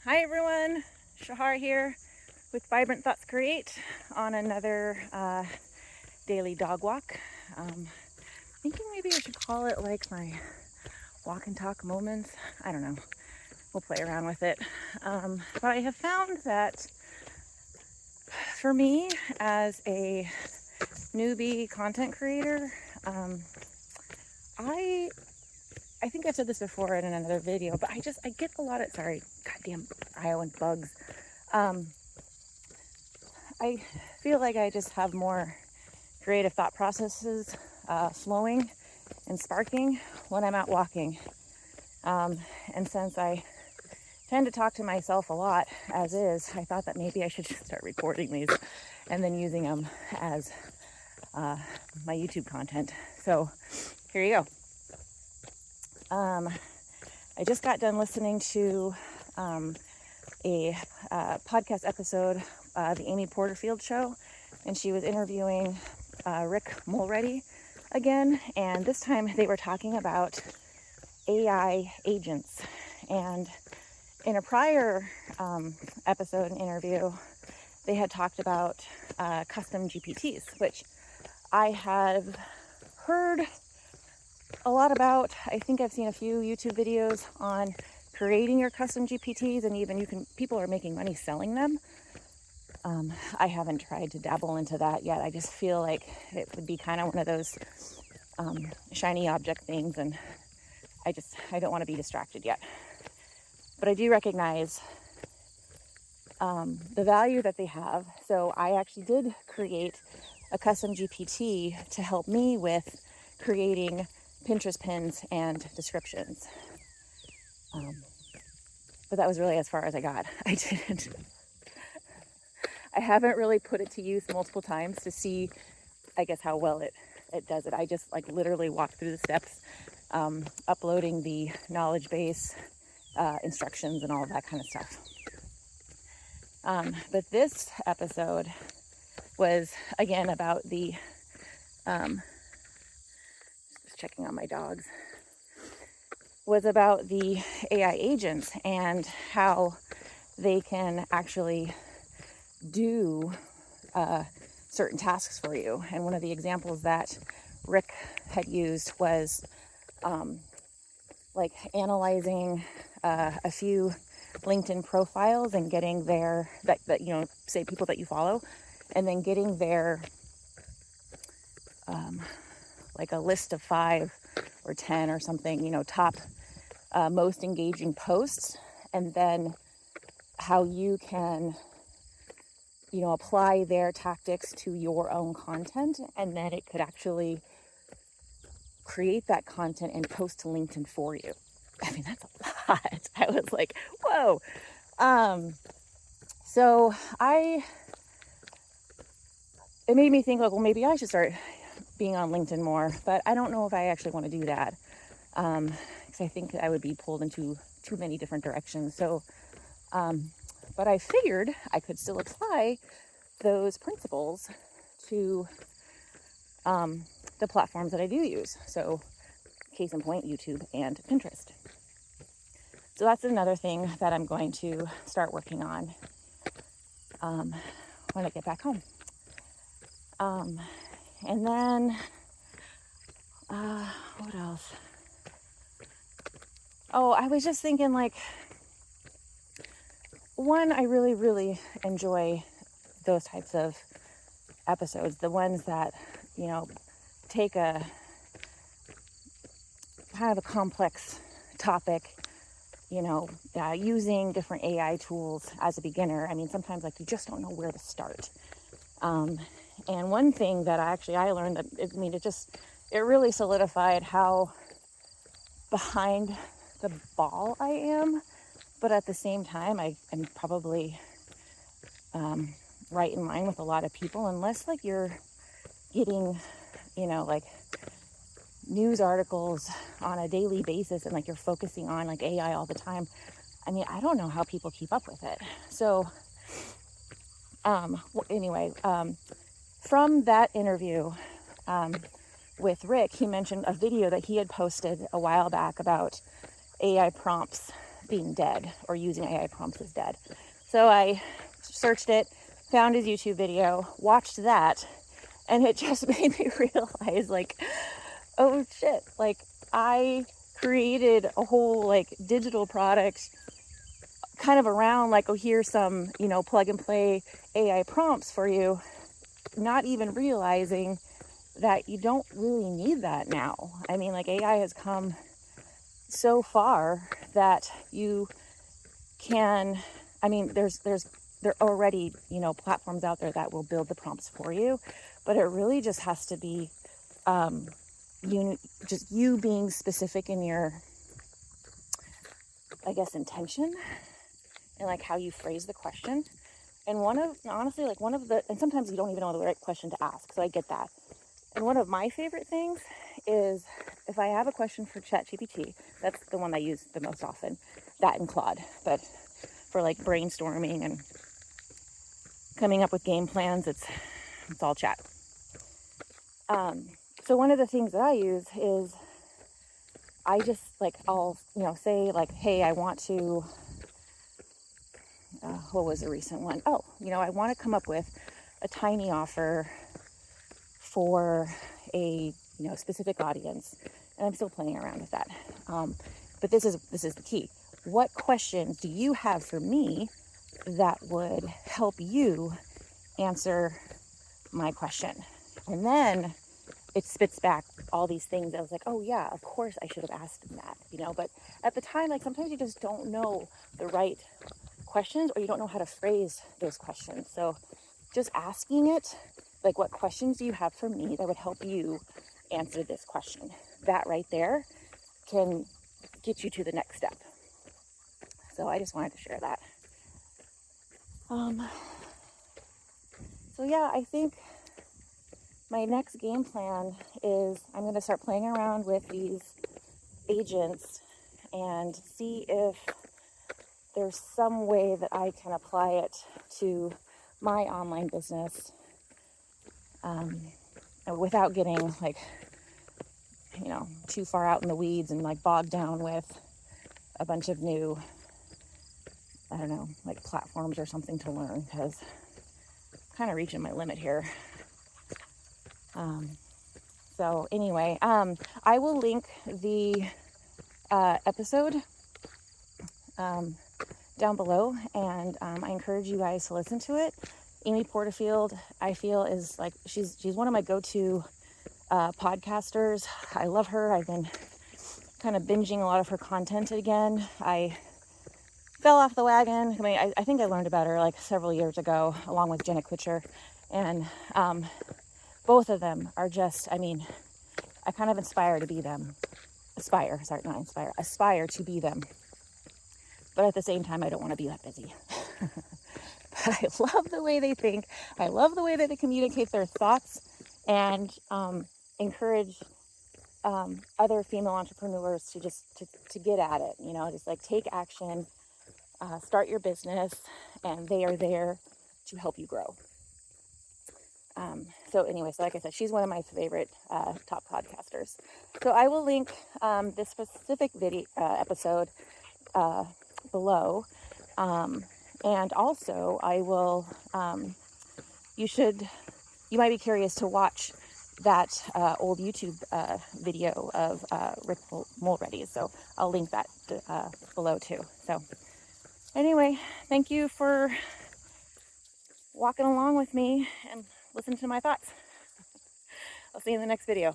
Hi everyone, Shahar here with Vibrant Thoughts Create on another daily dog walk. Thinking maybe I should call it like my walk and talk moments. I don't know, we'll play around with it. But I have found that for me as a newbie content creator, I think I've said this before in another video, but I get a lot of, goddamn Iowan bugs. I feel like I just have more creative thought processes flowing and sparking when I'm out walking. And since I tend to talk to myself a lot as is, I thought that maybe I should just start recording these and then using them as my YouTube content. So here you go. I just got done listening to a podcast episode, the Amy Porterfield show, and she was interviewing Rick Mulready again, and this time they were talking about AI agents. And in a prior episode and interview, they had talked about custom GPTs, which I have heard a lot about. I think I've seen a few YouTube videos on creating your custom GPTs, and even people are making money selling them. I haven't tried to dabble into that yet. I just feel like it would be kind of one of those shiny object things, and I don't want to be distracted yet. But I do recognize the value that they have. So I actually did create a custom GPT to help me with creating Pinterest pins and descriptions. But that was really as far as I got. I haven't really put it to use multiple times to see, I guess, how well it does it. I just literally walk through the steps, uploading the knowledge base, instructions, and all of that kind of stuff. But this episode was, again, about the, just checking on my dogs, was about the AI agents and how they can actually do certain tasks for you. And one of the examples that Rick had used was analyzing a few LinkedIn profiles and getting their, say people that you follow, and then getting their a list of 5 or 10 or something, top most engaging posts, and then how you can apply their tactics to your own content, and then it could actually create that content and post to LinkedIn for you. I mean, that's a lot. I was like, whoa. So it made me think, well, maybe I should start being on LinkedIn more, but I don't know if I actually want to do that. Because I think I would be pulled into too many different directions. So, but I figured I could still apply those principles to the platforms that I do use. So, case in point, YouTube and Pinterest. So that's another thing that I'm going to start working on when I get back home. And then, what else? Oh, I was just thinking, one, I really, really enjoy those types of episodes, the ones that, take a kind of a complex topic, using different AI tools as a beginner. I mean, sometimes you just don't know where to start. And one thing that I learned that, it really solidified how behind the ball I am, but at the same time, I am probably right in line with a lot of people, unless you're getting, news articles on a daily basis and you're focusing on AI all the time. I mean, I don't know how people keep up with it. So anyway, from that interview with Rick, he mentioned a video that he had posted a while back about AI prompts being dead or using AI prompts as dead. So I searched it, found his YouTube video, watched that, and it just made me realize, like, oh shit, like, I created a whole, like, digital product kind of around, like, oh, here's some, you know, plug and play AI prompts for you, not even realizing that you don't really need that now. I mean, like, AI has come so far that you can, I mean, there are already, you know, platforms out there that will build the prompts for you, but it really just has to be you being specific in your, I guess, intention and like how you phrase the question. And honestly, like and sometimes you don't even know the right question to ask, so I get that. And one of my favorite things is if I have a question for ChatGPT, that's the one I use the most often, that and Claude, but for like brainstorming and coming up with game plans, it's all chat. So one of the things that I use is I just like, I'll, you know, say like, hey, I want to, what was a recent one? Oh, you know, I want to come up with a tiny offer for a, you know, specific audience. And I'm still playing around with that. But this is the key. What questions do you have for me that would help you answer my question? And then it spits back all these things. I was like, oh yeah, of course I should have asked him that, you know, but at the time, like, sometimes you just don't know the right questions, or you don't know how to phrase those questions. So just asking it, like, what questions do you have for me that would help you answer this question? That right there can get you to the next step. So I just wanted to share that. So yeah, I think my next game plan is I'm going to start playing around with these agents and see if there's some way that I can apply it to my online business without getting, like, you know, too far out in the weeds and like bogged down with a bunch of new, I don't know, like platforms or something to learn, because I'm kind of reaching my limit here. So anyway, I will link the episode down below, and I encourage you guys to listen to it. Amy Porterfield, I feel, is like, she's one of my go-to podcasters. I love her. I've been kind of binging a lot of her content again. I fell off the wagon. I mean, I think I learned about her like several years ago, along with Jenna Kutcher, and both of them are just, I mean, I kind of aspire to be them. Aspire to be them. But at the same time, I don't want to be that busy. But I love the way they think. I love the way that they communicate their thoughts, and encourage other female entrepreneurs to just to get at it. You know, just like take action, start your business, and they are there to help you grow. So anyway, so like I said, she's one of my favorite top podcasters. So I will link this specific video episode below, and also I will. You might be curious to watch that old YouTube video of Rick Mulready. So I'll link that below too. So anyway, thank you for walking along with me and listening to my thoughts. I'll see you in the next video.